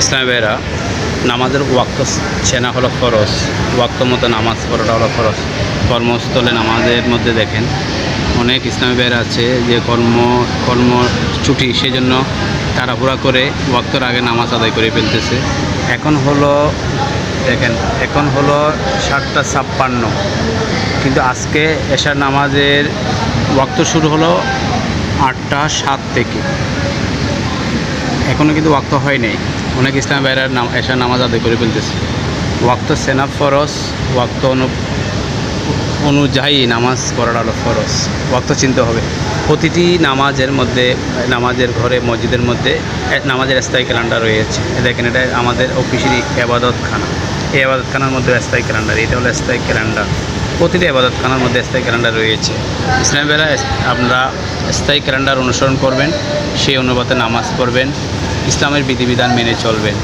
ইসলামী ভাইরা নামাজের ওয়াক্ত চেনা হলো ফরজ, ওয়াক্ত মতো নামাজ পড়াটা হলো ফরজ। কর্মস্থলে নামাজের মধ্যে দেখেন অনেক ইসলামী ভাইরা আছে যে কর্ম ছুটি, সেজন্য তাড়াহুড়া করে ওয়াক্তর আগে নামাজ আদায় করে ফেলতেছে। এখন হলো দেখেন, এখন হলো 7:56, কিন্তু আজকে এশার নামাজের ওয়াক্ত শুরু হলো 8:07 থেকে। এখনও কিন্তু ওয়াক্ত হয় নাই। অনেক ইসলামী ভাইরা এশার নামাজ আদায় করে ফেলতেছে। ওয়াক্ত সেনা ফরজ, ওয়াক্ত অনুযায়ী নামাজ পড়াটা হলো ফরজ। ওয়াক্ত চিনতে হবে। প্রতিটি নামাজের মধ্যে, নামাজের ঘরে মসজিদের মধ্যে নামাজের স্থায়ী ক্যালেন্ডার রয়েছে। দেখেন, এটা আমাদের অফিসেরই এবাদতখানা। এই এবাদতখানার মধ্যে স্থায়ী ক্যালেন্ডার, এটা হলো স্থায়ী ক্যালেন্ডার। প্রতিটি এবাদতখানার মধ্যে স্থায়ী ক্যালেন্ডার রয়েছে। ইসলামী ভাইরা আমরা স্থায়ী ক্যালেন্ডার অনুসরণ করবেন, সেই অনুপাতে নামাজ পড়বেন, ইসলামের বিধিবিধান মেনে চলবেন।